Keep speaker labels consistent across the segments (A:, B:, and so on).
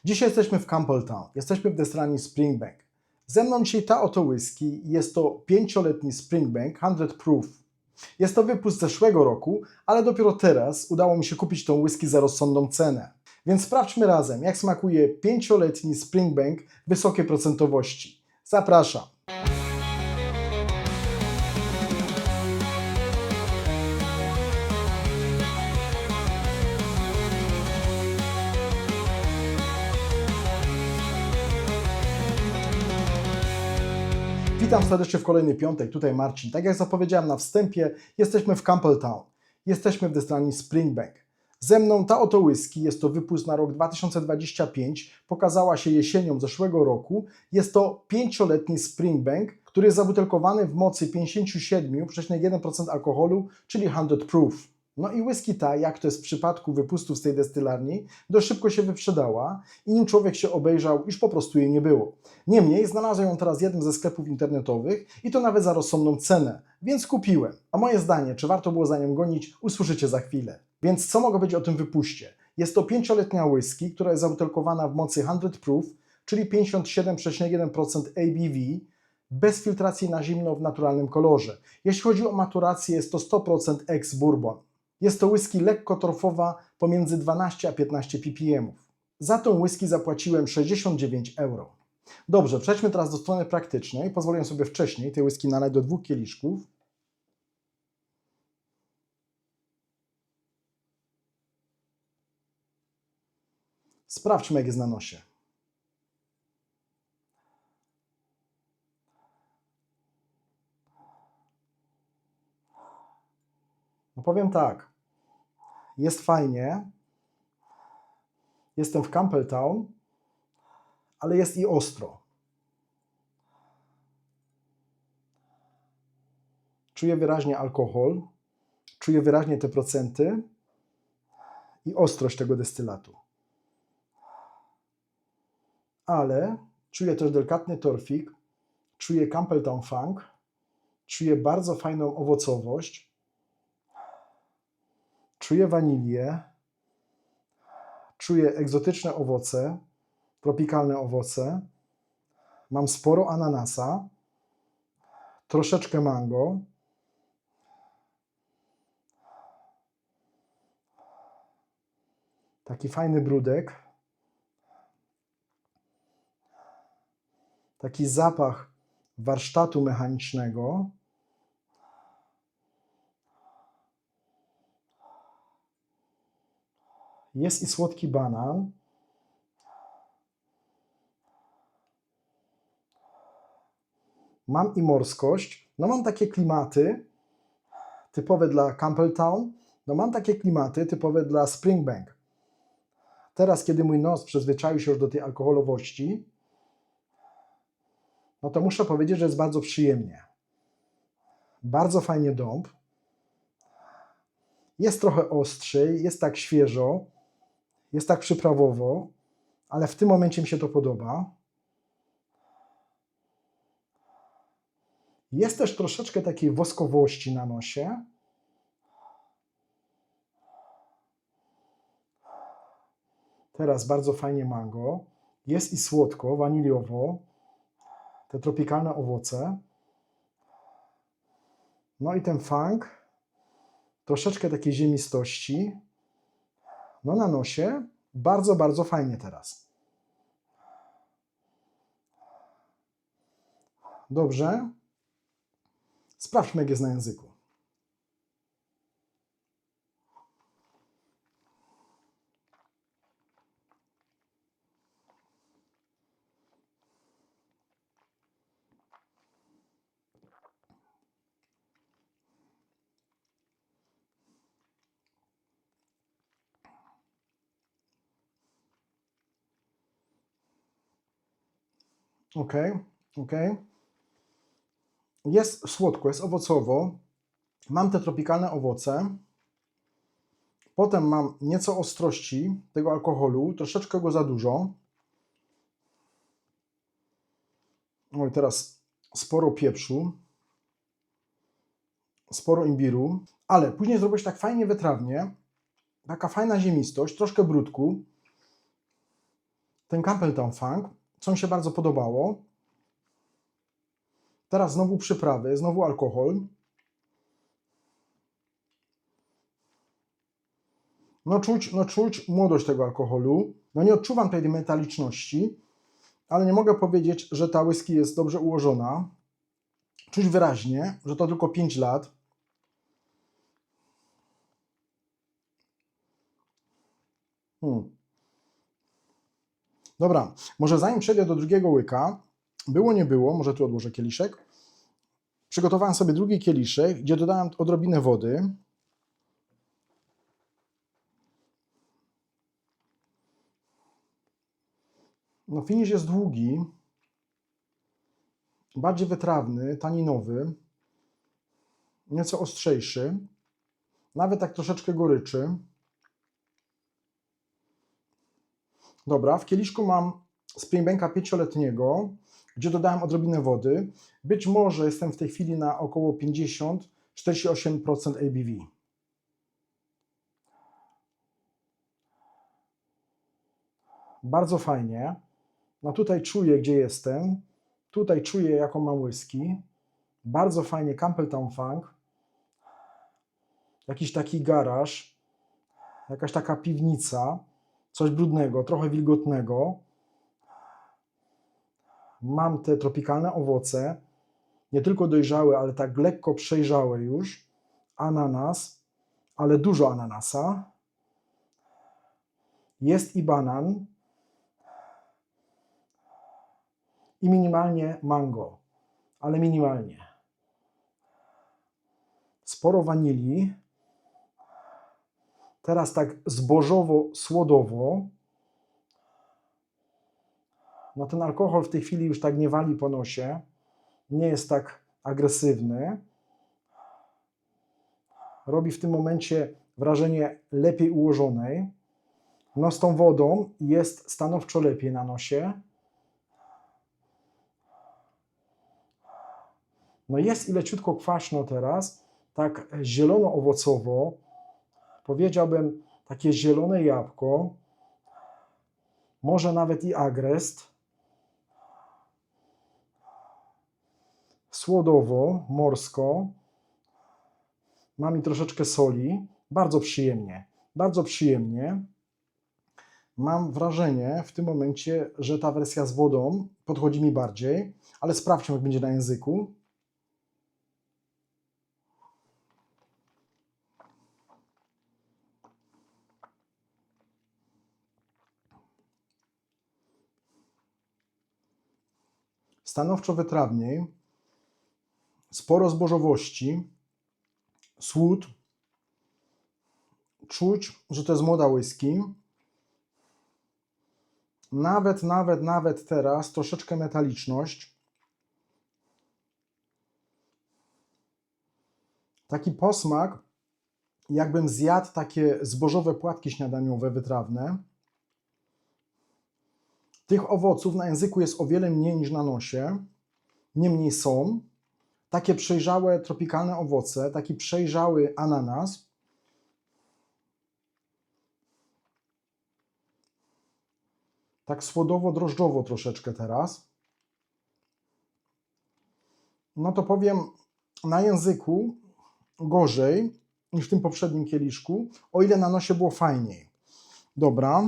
A: Dzisiaj jesteśmy w Campbelltown, jesteśmy w destylanii Springbank. Ze mną dzisiaj ta oto whisky, jest to 5-letni Springbank 100 Proof. Jest to wypust z zeszłego roku, ale dopiero teraz udało mi się kupić tą whisky za rozsądną cenę. Więc sprawdźmy razem, jak smakuje 5-letni Springbank wysokiej procentowości. Zapraszam! Witam serdecznie w kolejny piątek, tutaj Marcin. Tak jak zapowiedziałem na wstępie, jesteśmy w Campbelltown. Jesteśmy w destylanii Springbank. Ze mną ta oto whisky, jest to wypust na rok 2025, pokazała się jesienią zeszłego roku. Jest to 5-letni Springbank, który jest zabutelkowany w mocy 57,1% alkoholu, czyli 100 Proof. No i whisky ta, jak to jest w przypadku wypustów z tej destylarni, dość szybko się wyprzedała i nim człowiek się obejrzał, już po prostu jej nie było. Niemniej znalazłem ją teraz w jednym ze sklepów internetowych i to nawet za rozsądną cenę, więc kupiłem. A moje zdanie, czy warto było za nią gonić, usłyszycie za chwilę. Więc co mogę powiedzieć o tym wypuście? Jest to 5-letnia whisky, która jest zabutelkowana w mocy 100 Proof, czyli 57,1% ABV, bez filtracji na zimno w naturalnym kolorze. Jeśli chodzi o maturację, jest to 100% ex-bourbon. Jest to whisky lekko torfowa, pomiędzy 12 a 15 ppm. Za tą whisky zapłaciłem 69 €. Dobrze, przejdźmy teraz do strony praktycznej. Pozwoliłem sobie wcześniej tej whisky nalać do 2 kieliszków. Sprawdźmy, jak jest na nosie. No powiem tak, jest fajnie, jestem w Campbelltown, ale jest i ostro. Czuję wyraźnie alkohol, czuję wyraźnie te procenty i ostrość tego destylatu. Ale czuję też delikatny torfik, czuję Campbelltown Funk, czuję bardzo fajną owocowość, czuję wanilię, czuję egzotyczne owoce, tropikalne owoce, mam sporo ananasa, troszeczkę mango, taki fajny brudek, taki zapach warsztatu mechanicznego, jest i słodki banan, mam i morskość, no mam takie klimaty typowe dla Campbelltown, no mam takie klimaty typowe dla Springbank. Teraz, kiedy mój nos przyzwyczaił się już do tej alkoholowości, no to muszę powiedzieć, że jest bardzo przyjemnie. Bardzo fajnie dąb. Jest trochę ostrzej, jest tak świeżo, jest tak przyprawowo, ale w tym momencie mi się to podoba. Jest też troszeczkę takiej woskowości na nosie. Teraz bardzo fajnie mango. Jest i słodko, waniliowo. Te tropikalne owoce. No i ten funk. Troszeczkę takiej ziemistości. No na nosie. Bardzo, bardzo fajnie teraz. Dobrze. Sprawdźmy, jak jest na języku. Ok. Jest słodko, jest owocowo. Mam te tropikalne owoce. Potem mam nieco ostrości tego alkoholu, troszeczkę go za dużo. No i teraz sporo pieprzu, sporo imbiru, ale później zrobiło się tak fajnie wytrawnie, taka fajna ziemistość, troszkę brudku. ten Campbelltown Funk, co mi się bardzo podobało. Teraz znowu przyprawy, znowu alkohol. No czuć młodość tego alkoholu. No nie odczuwam tej metaliczności, ale nie mogę powiedzieć, że ta whisky jest dobrze ułożona. Czuć wyraźnie, że to tylko 5 lat. Dobra, może zanim przejdę do drugiego łyka, było nie było, może tu odłożę kieliszek. Przygotowałem sobie drugi kieliszek, gdzie dodałem odrobinę wody. No finish jest długi, bardziej wytrawny, taninowy, nieco ostrzejszy, nawet tak troszeczkę goryczy. Dobra, w kieliszku mam Springbanka 5-letniego, gdzie dodałem odrobinę wody. Być może jestem w tej chwili na około 50-48% ABV. Bardzo fajnie. No tutaj czuję, gdzie jestem. Tutaj czuję, jaką mam whisky. Bardzo fajnie Campbelltown Funk. Jakiś taki garaż. Jakaś taka piwnica. Coś brudnego, trochę wilgotnego. Mam te tropikalne owoce. Nie tylko dojrzałe, ale tak lekko przejrzałe już. Ananas, ale dużo ananasa. Jest i banan. I minimalnie mango, ale minimalnie. Sporo wanilii. Teraz tak zbożowo-słodowo. No ten alkohol w tej chwili już tak nie wali po nosie. Nie jest tak agresywny. Robi w tym momencie wrażenie lepiej ułożonej. No z tą wodą jest stanowczo lepiej na nosie. No jest i leciutko kwaśno teraz, tak zielono-owocowo, powiedziałbym takie zielone jabłko, może nawet i agrest, słodowo, morsko, mam i troszeczkę soli, bardzo przyjemnie, bardzo przyjemnie. Mam wrażenie w tym momencie, że ta wersja z wodą podchodzi mi bardziej, ale sprawdźmy, jak będzie na języku. Stanowczo wytrawniej, sporo zbożowości, słód, czuć, że to jest młoda whisky. Nawet teraz troszeczkę metaliczność. Taki posmak, jakbym zjadł takie zbożowe płatki śniadaniowe, wytrawne. Tych owoców na języku jest o wiele mniej niż na nosie, niemniej są. Takie przejrzałe, tropikalne owoce, taki przejrzały ananas. Tak słodowo-drożdżowo troszeczkę teraz. No to powiem, na języku gorzej niż w tym poprzednim kieliszku, o ile na nosie było fajniej. Dobra.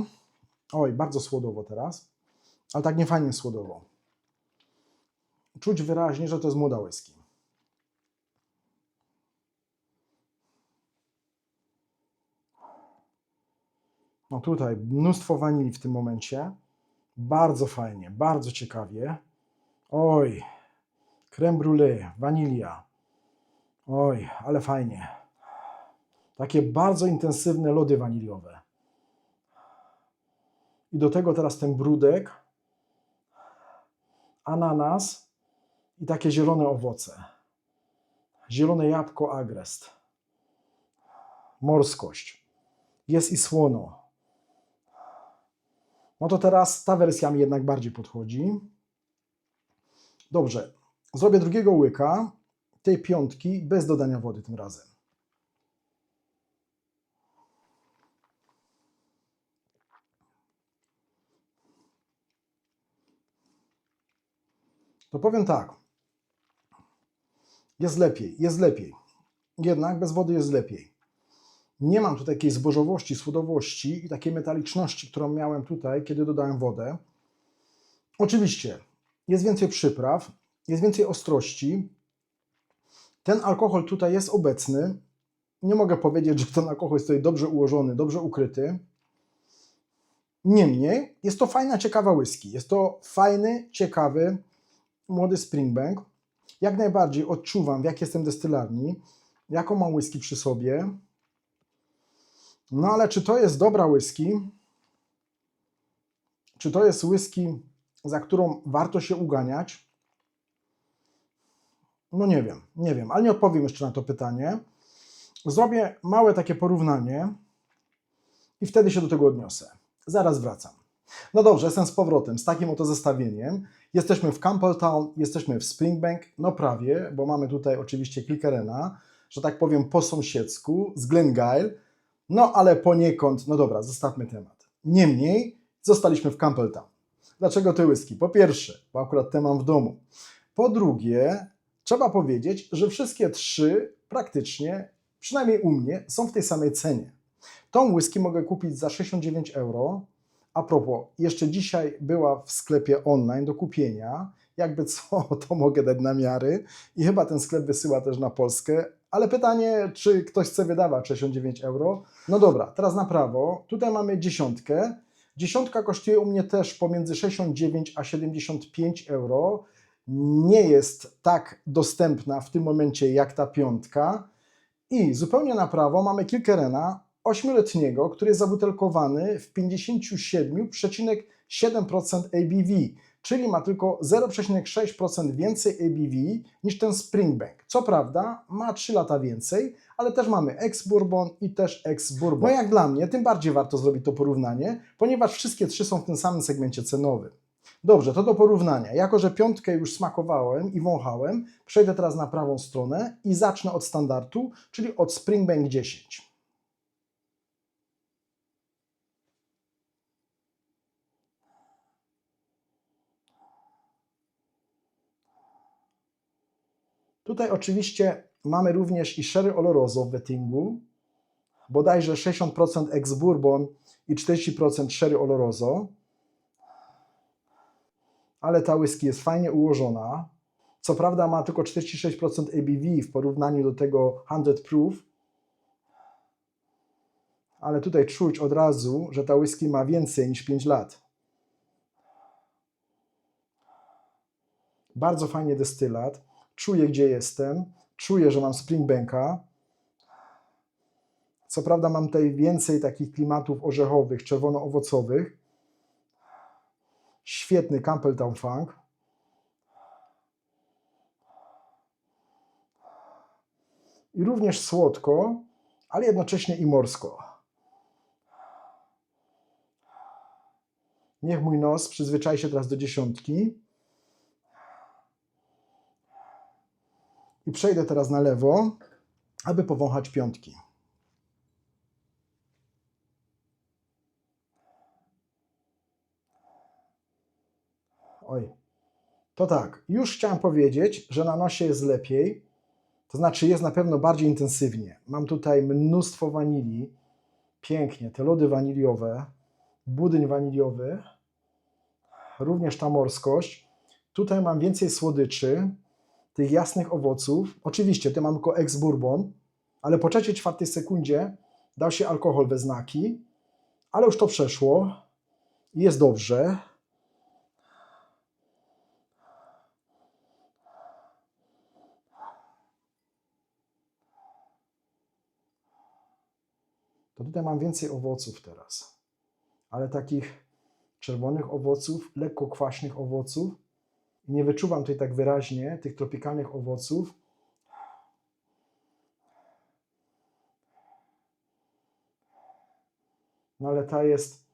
A: Oj, bardzo słodowo teraz, ale tak nie fajnie słodowo. Czuć wyraźnie, że to jest młoda whisky. No tutaj mnóstwo wanilii w tym momencie. Bardzo fajnie, bardzo ciekawie. Oj, crème brûlée, wanilia. Oj, ale fajnie. Takie bardzo intensywne lody waniliowe. I do tego teraz ten brudek, ananas i takie zielone owoce. Zielone jabłko, agrest. Morskość. Jest i słono. No to teraz ta wersja mi jednak bardziej podchodzi. Dobrze, zrobię drugiego łyka tej piątki bez dodania wody tym razem. to powiem tak, jest lepiej, jest lepiej. Jednak bez wody jest lepiej. Nie mam tu takiej zbożowości, słodowości i takiej metaliczności, którą miałem tutaj, kiedy dodałem wodę. Oczywiście jest więcej przypraw, jest więcej ostrości. Ten alkohol tutaj jest obecny. Nie mogę powiedzieć, że ten alkohol jest tutaj dobrze ułożony, dobrze ukryty. Niemniej jest to fajna, ciekawa whisky. Jest to fajny, ciekawy, młody Springbank. Jak najbardziej odczuwam, w jakiej jestem destylarni, jaką mam whisky przy sobie. No ale czy to jest dobra whisky? Czy to jest whisky, za którą warto się uganiać? No nie wiem, ale nie odpowiem jeszcze na to pytanie. Zrobię małe takie porównanie i wtedy się do tego odniosę. Zaraz wracam. No dobrze, jestem z powrotem, z takim oto zestawieniem. Jesteśmy w Campbelltown, jesteśmy w Springbank, no prawie, bo mamy tutaj oczywiście Kilkerrena, że tak powiem po sąsiedzku, z Glengyle, no ale poniekąd, no dobra, zostawmy temat. Niemniej zostaliśmy w Campbelltown. Dlaczego te whisky? Po pierwsze, bo akurat te mam w domu. Po drugie, trzeba powiedzieć, że wszystkie trzy praktycznie, przynajmniej u mnie, są w tej samej cenie. Tą whisky mogę kupić za 69 euro. A propos, jeszcze dzisiaj była w sklepie online do kupienia. Jakby co, to mogę dać namiary. I chyba ten sklep wysyła też na Polskę. Ale pytanie, czy ktoś chce wydawać 69 euro? No dobra, teraz na prawo. Tutaj mamy dziesiątkę. Dziesiątka kosztuje u mnie też pomiędzy 69 a 75 euro. Nie jest tak dostępna w tym momencie jak ta piątka. I zupełnie na prawo mamy Kilkerrena 8-letniego, który jest zabutelkowany w 57,7% ABV, czyli ma tylko 0,6% więcej ABV niż ten Springbank. Co prawda ma 3 lata więcej, ale też mamy ex-bourbon i też ex-bourbon. No jak dla mnie, tym bardziej warto zrobić to porównanie, ponieważ wszystkie trzy są w tym samym segmencie cenowym. Dobrze, to do porównania. Jako że piątkę już smakowałem i wąchałem, przejdę teraz na prawą stronę i zacznę od standardu, czyli od Springbank 10. Tutaj oczywiście mamy również i Sherry Oloroso w Wettingu, bodajże 60% ex-bourbon i 40% Sherry Oloroso, ale ta whisky jest fajnie ułożona. Co prawda ma tylko 46% ABV w porównaniu do tego 100 proof, ale tutaj czuć od razu, że ta whisky ma więcej niż 5 lat. Bardzo fajnie destylat. Czuję, gdzie jestem. Czuję, że mam Springbanka. Co prawda mam tutaj więcej takich klimatów orzechowych, czerwono-owocowych. Świetny Campbelltown Funk. I również słodko, ale jednocześnie i morsko. Niech mój nos przyzwyczai się teraz do dziesiątki. I przejdę teraz na lewo, aby powąchać piątki. Oj, to tak, już chciałem powiedzieć, że na nosie jest lepiej, to znaczy jest na pewno bardziej intensywnie. Mam tutaj mnóstwo wanilii, pięknie, te lody waniliowe, budyń waniliowy, również ta morskość. Tutaj mam więcej słodyczy, tych jasnych owoców. Oczywiście, tu mam tylko ex-bourbon, ale po 3/4 sekundzie dał się alkohol we znaki, ale już to przeszło i jest dobrze. To tutaj mam więcej owoców teraz, ale takich czerwonych owoców, lekko kwaśnych owoców. Nie wyczuwam tutaj tak wyraźnie tych tropikalnych owoców. No ale ta jest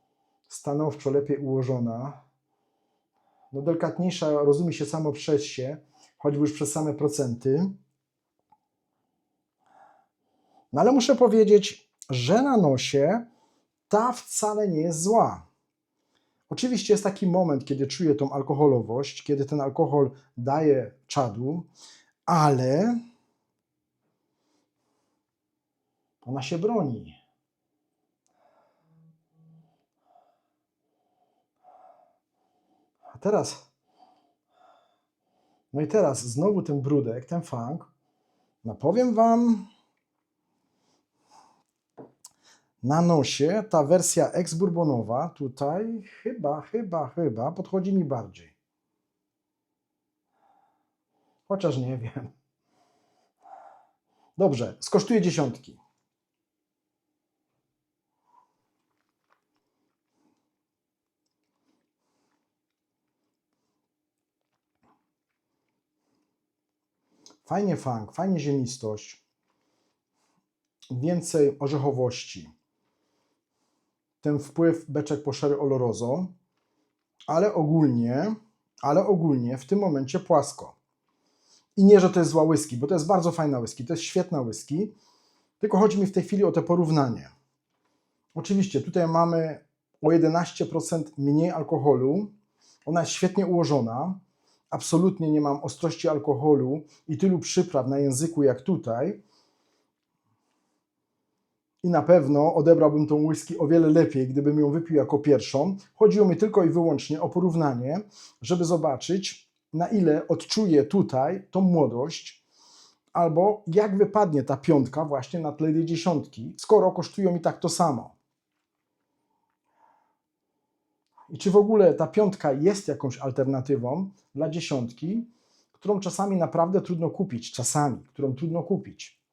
A: stanowczo lepiej ułożona. No delikatniejsza rozumie się samo przez się, choćby już przez same procenty. No ale muszę powiedzieć, że na nosie ta wcale nie jest zła. Oczywiście jest taki moment, kiedy czuję tą alkoholowość, kiedy ten alkohol daje czadu, ale ona się broni. A teraz, no i teraz znowu ten brudek, ten funk, no powiem Wam, na nosie ta wersja ex-bourbonowa tutaj chyba podchodzi mi bardziej. Chociaż nie wiem. Dobrze, skosztuję dziesiątki. Fajnie funk, fajnie ziemistość, więcej orzechowości. Ten wpływ beczek po Sherry Oloroso, ale ogólnie w tym momencie płasko. I nie, że to jest zła whisky, bo to jest bardzo fajna whisky, to jest świetna whisky, tylko chodzi mi w tej chwili o to porównanie. Oczywiście tutaj mamy o 11% mniej alkoholu, ona jest świetnie ułożona, absolutnie nie mam ostrości alkoholu i tylu przypraw na języku jak tutaj. I na pewno odebrałbym tą whisky o wiele lepiej, gdybym ją wypił jako pierwszą. Chodziło mi tylko i wyłącznie o porównanie, żeby zobaczyć, na ile odczuję tutaj tą młodość, albo jak wypadnie ta piątka właśnie na tle tej dziesiątki, skoro kosztują mi tak to samo. I czy w ogóle ta piątka jest jakąś alternatywą dla dziesiątki, którą czasami naprawdę trudno kupić, którą trudno kupić.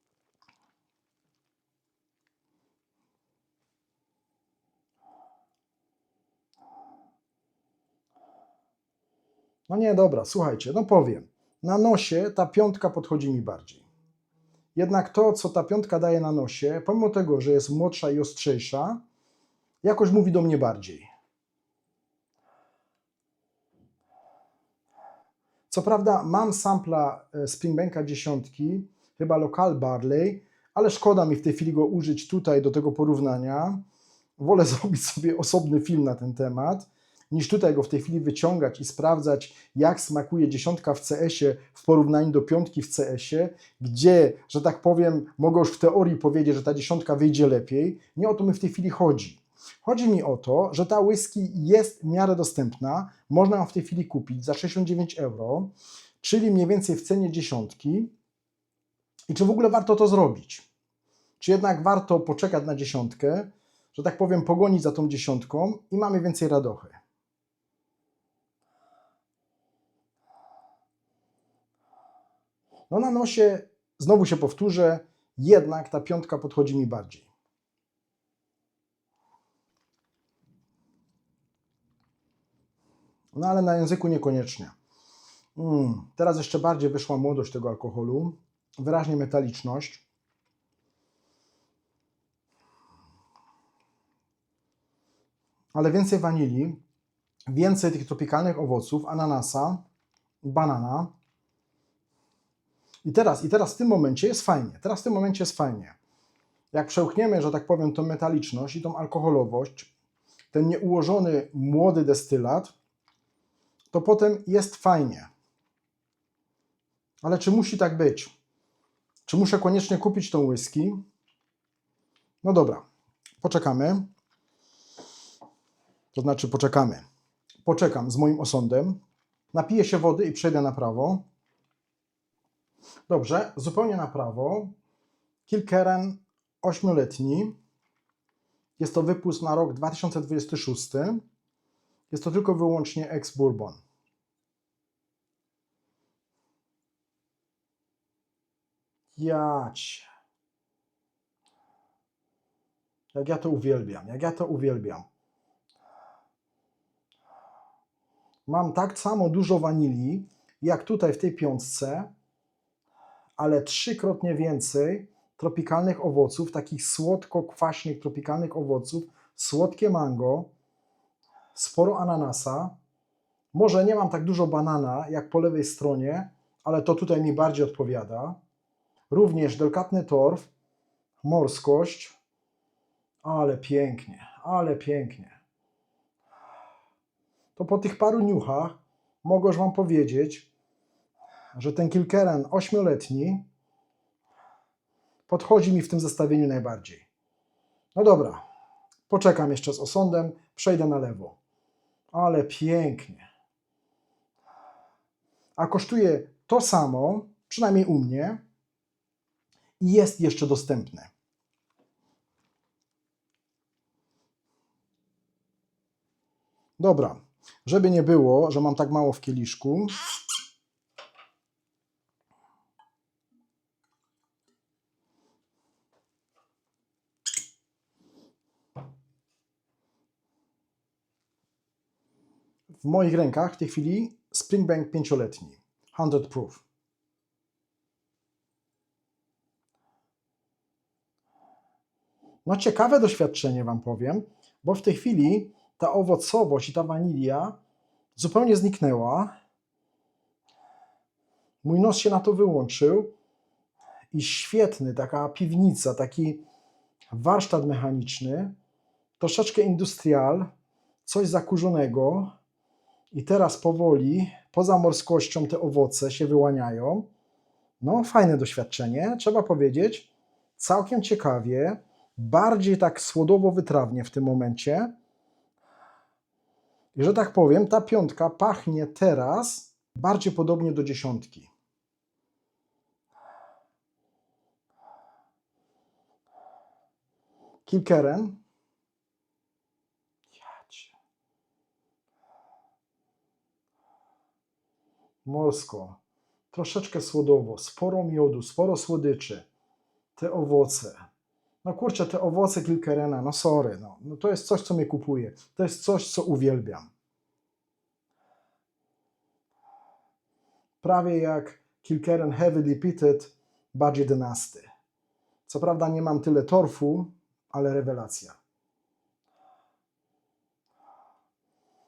A: No nie, dobra, słuchajcie, no powiem. Na nosie ta piątka podchodzi mi bardziej. Jednak to, co ta piątka daje na nosie, pomimo tego, że jest młodsza i ostrzejsza, jakoś mówi do mnie bardziej. Co prawda mam sampla Springbanka dziesiątki, chyba Local Barley, ale szkoda mi w tej chwili go użyć tutaj do tego porównania. Wolę zrobić sobie osobny film na ten temat, niż tutaj go w tej chwili wyciągać i sprawdzać, jak smakuje dziesiątka w CS-ie w porównaniu do piątki w CS-ie, gdzie, że tak powiem, mogę już w teorii powiedzieć, że ta dziesiątka wyjdzie lepiej. Nie o to mi w tej chwili chodzi. Chodzi mi o to, że ta whisky jest w miarę dostępna, można ją w tej chwili kupić za 69 €, czyli mniej więcej w cenie dziesiątki. I czy w ogóle warto to zrobić? Czy jednak warto poczekać na dziesiątkę, że tak powiem, pogonić za tą dziesiątką i mamy więcej radochy? No na nosie, znowu się powtórzę, jednak ta piątka podchodzi mi bardziej. No ale na języku niekoniecznie. Teraz jeszcze bardziej wyszła młodość tego alkoholu, wyraźnie metaliczność. Ale więcej wanilii, więcej tych tropikalnych owoców, ananasa, banana. I teraz w tym momencie jest fajnie. Jak przełkniemy, że tak powiem, tą metaliczność i tą alkoholowość, ten nieułożony, młody destylat, to potem jest fajnie. Ale czy musi tak być? Czy muszę koniecznie kupić tą whisky? No dobra, poczekamy. To znaczy poczekamy. Poczekam z moim osądem. Napiję się wody i przejdę na prawo. Dobrze, zupełnie na prawo. Kilkerran 8-letni. Jest to wypust na rok 2026. Jest to tylko wyłącznie ex-bourbon. Jać. Jak ja to uwielbiam. Mam tak samo dużo wanilii, jak tutaj w tej piątce, ale 3-krotnie więcej tropikalnych owoców, takich słodko-kwaśnych tropikalnych owoców, słodkie mango, sporo ananasa. Może nie mam tak dużo banana, jak po lewej stronie, ale to tutaj mi bardziej odpowiada. Również delikatny torf, morskość, ale pięknie, ale pięknie. to po tych paru niuchach mogę już Wam powiedzieć, że ten Kilkerran 8-letni podchodzi mi w tym zestawieniu najbardziej. No dobra, poczekam jeszcze z osądem, przejdę na lewo. Ale pięknie. A kosztuje to samo, przynajmniej u mnie, i jest jeszcze dostępne. Dobra, żeby nie było, że mam tak mało w kieliszku, w moich rękach w tej chwili Springbank 5-letni, 100 proof. No ciekawe doświadczenie Wam powiem, bo w tej chwili ta owocowość i ta wanilia zupełnie zniknęła. Mój nos się na to wyłączył i świetny, taka piwnica, taki warsztat mechaniczny, troszeczkę industrial, coś zakurzonego i teraz powoli, poza morskością te owoce się wyłaniają. No fajne doświadczenie, trzeba powiedzieć, całkiem ciekawie, bardziej tak słodowo-wytrawnie w tym momencie. I że tak powiem, ta piątka pachnie teraz bardziej podobnie do 10. Kilkerran. Morsko. Troszeczkę słodowo, sporo miodu, sporo słodyczy. Te owoce. No kurczę, te owoce Kilkerrana, no sorry, no to jest coś, co mnie kupuje. To jest coś, co uwielbiam. Prawie jak Kilkerran Heavily Peated Badge 11. Co prawda nie mam tyle torfu, ale rewelacja.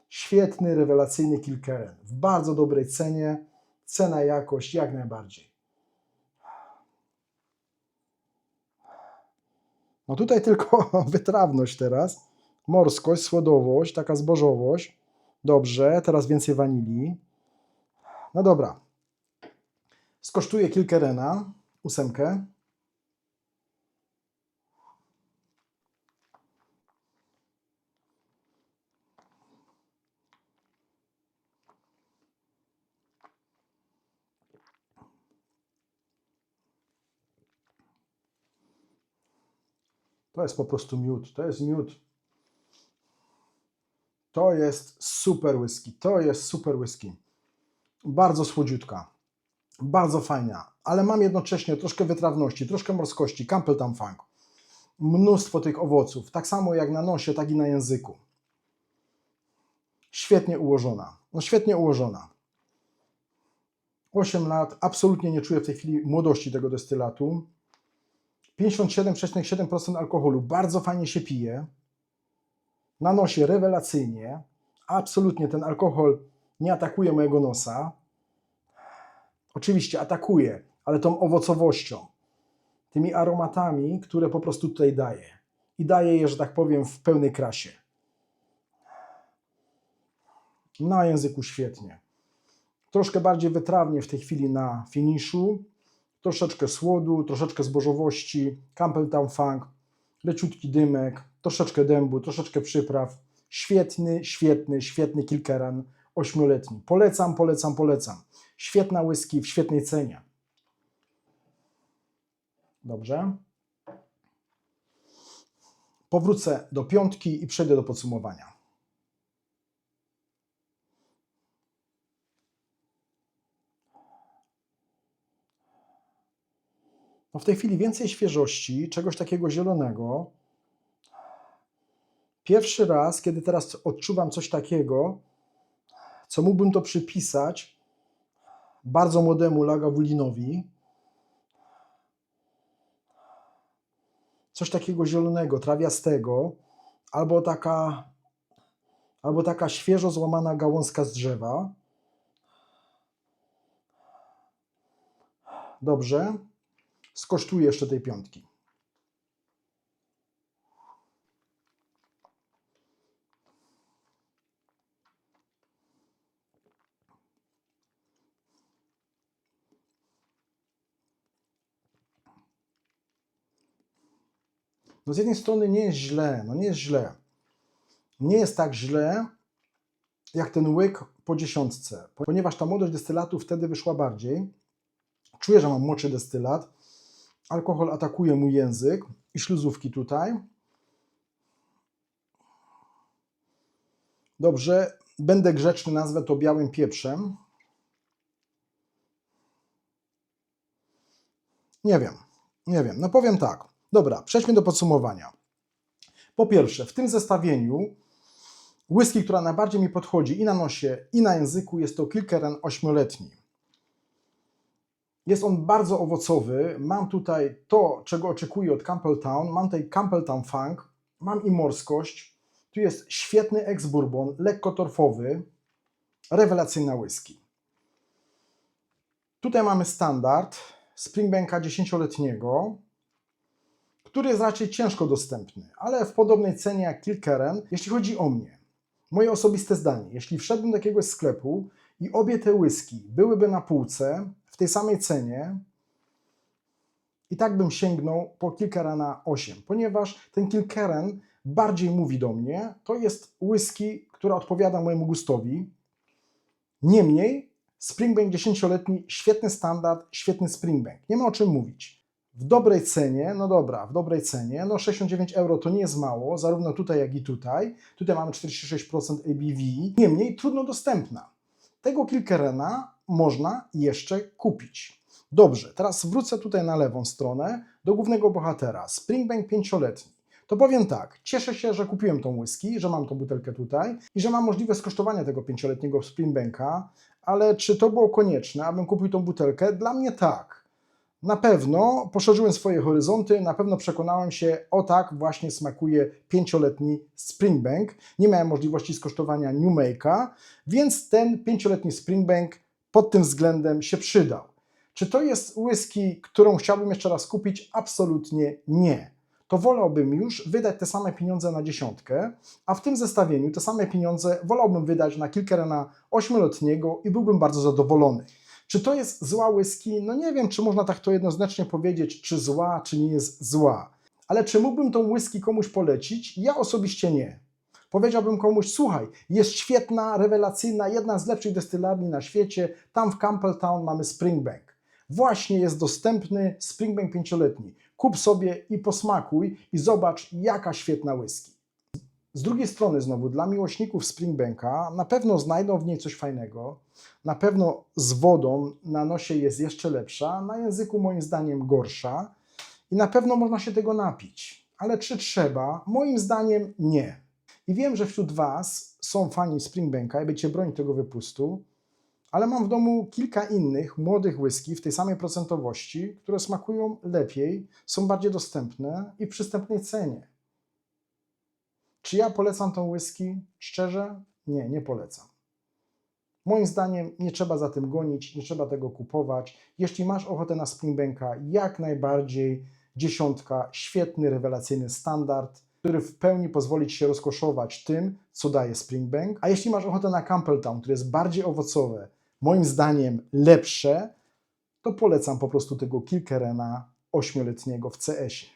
A: Świetny, rewelacyjny Kilkerran. W bardzo dobrej cenie. Cena, jakość jak najbardziej. No tutaj tylko wytrawność teraz. Morskość, słodowość, taka zbożowość. Dobrze, teraz więcej wanilii. No dobra. Skosztuję Kilkerrana, 8. To jest po prostu miód. To jest miód. To jest super whisky. To jest super whisky. Bardzo słodziutka. Bardzo fajna. Ale mam jednocześnie troszkę wytrawności, troszkę morskości. Campbelltown Funk. Mnóstwo tych owoców. Tak samo jak na nosie, tak i na języku. Świetnie ułożona. No świetnie ułożona. 8 lat. Absolutnie nie czuję w tej chwili młodości tego destylatu. 57,7% alkoholu. Bardzo fajnie się pije. Na nosie rewelacyjnie. Absolutnie ten alkohol nie atakuje mojego nosa. Oczywiście atakuje, ale tą owocowością, tymi aromatami, które po prostu tutaj daje. I daje je, że tak powiem, w pełnej krasie. Na języku świetnie. Troszkę bardziej wytrawnie w tej chwili na finiszu. Troszeczkę słodu, troszeczkę zbożowości, Campbelltown Funk, leciutki dymek, troszeczkę dębu, troszeczkę przypraw. Świetny, świetny, świetny Kilkerran 8-letni. Polecam, polecam, polecam. Świetna whisky w świetnej cenie. Dobrze. Powrócę do 5 i przejdę do podsumowania. No w tej chwili więcej świeżości, czegoś takiego zielonego. Pierwszy raz, kiedy teraz odczuwam coś takiego, co mógłbym to przypisać bardzo młodemu Lagavulinowi. Coś takiego zielonego, trawiastego, albo taka świeżo złamana gałązka z drzewa. Dobrze. Skosztuję jeszcze tej 5. No z jednej strony nie jest źle, no nie jest źle. Nie jest tak źle, jak ten łyk po 10, ponieważ ta młodość destylatu wtedy wyszła bardziej. Czuję, że mam młodszy destylat. Alkohol atakuje mój język i śluzówki tutaj. Dobrze, będę grzeczny, nazwę to białym pieprzem. Nie wiem. No powiem tak. Dobra, przejdźmy do podsumowania. Po pierwsze, w tym zestawieniu whisky, która najbardziej mi podchodzi i na nosie, i na języku, jest to Kilkerran 8-letni. Jest on bardzo owocowy. Mam tutaj to, czego oczekuję od Campbeltown. Mam tutaj Campbeltown Funk. Mam i morskość. Tu jest świetny ex-bourbon, lekko torfowy. Rewelacyjna whisky. Tutaj mamy standard Springbanka 10-letniego, który jest raczej ciężko dostępny, ale w podobnej cenie jak Kilkerran. Jeśli chodzi o mnie, moje osobiste zdanie, jeśli wszedłbym do jakiegoś sklepu i obie te whisky byłyby na półce w tej samej cenie, i tak bym sięgnął po Kilkerrana 8, ponieważ ten Kilkerran bardziej mówi do mnie. To jest whisky, która odpowiada mojemu gustowi. Niemniej Springbank 10-letni, świetny standard, świetny Springbank. Nie ma o czym mówić. W dobrej cenie, no dobra, w dobrej cenie, no 69 euro to nie jest mało, zarówno tutaj, jak i tutaj. Tutaj mamy 46% ABV, niemniej trudno dostępna. Tego Kilkerrana można jeszcze kupić. Dobrze, teraz wrócę tutaj na lewą stronę do głównego bohatera, Springbank 5-letni. To powiem tak, cieszę się, że kupiłem tą whisky, że mam tą butelkę tutaj i że mam możliwość skosztowania tego 5-letniego Springbanka, ale czy to było konieczne, abym kupił tą butelkę? Dla mnie tak. Na pewno poszerzyłem swoje horyzonty, na pewno przekonałem się, o tak właśnie smakuje 5-letni Springbank. Nie miałem możliwości skosztowania New Make'a, więc ten 5-letni Springbank pod tym względem się przydał. Czy to jest whisky, którą chciałbym jeszcze raz kupić? Absolutnie nie. To wolałbym już wydać te same pieniądze na 10, a w tym zestawieniu te same pieniądze wolałbym wydać na Kilkerrana 8-letniego i byłbym bardzo zadowolony. Czy to jest zła whisky? No nie wiem, czy można tak to jednoznacznie powiedzieć, czy zła, czy nie jest zła. Ale czy mógłbym tą whisky komuś polecić? Ja osobiście nie. Powiedziałbym komuś, słuchaj, jest świetna, rewelacyjna, jedna z lepszych destylarni na świecie, tam w Campbeltown mamy Springbank. Właśnie jest dostępny Springbank 5-letni. Kup sobie i posmakuj i zobacz, jaka świetna whisky. Z drugiej strony znowu, dla miłośników Springbanka na pewno znajdą w niej coś fajnego, na pewno z wodą na nosie jest jeszcze lepsza, na języku moim zdaniem gorsza i na pewno można się tego napić. Ale czy trzeba? Moim zdaniem nie. I wiem, że wśród Was są fani Springbanka i będziecie bronić tego wypustu, ale mam w domu kilka innych młodych whisky w tej samej procentowości, które smakują lepiej, są bardziej dostępne i w przystępnej cenie. Czy ja polecam tą whisky? Szczerze? Nie, nie polecam. Moim zdaniem nie trzeba za tym gonić, nie trzeba tego kupować. Jeśli masz ochotę na Springbanka, jak najbardziej 10, świetny, rewelacyjny standard, który w pełni pozwoli Ci się rozkoszować tym, co daje Springbank. A jeśli masz ochotę na Campbeltown, które jest bardziej owocowe, moim zdaniem lepsze, to polecam po prostu tego Kilkerrana 8-letniego w CS-ie.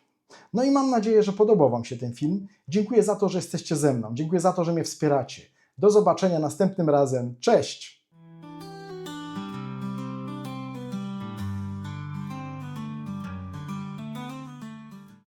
A: No i mam nadzieję, że podobał Wam się ten film. Dziękuję za to, że jesteście ze mną. Dziękuję za to, że mnie wspieracie. Do zobaczenia następnym razem. Cześć!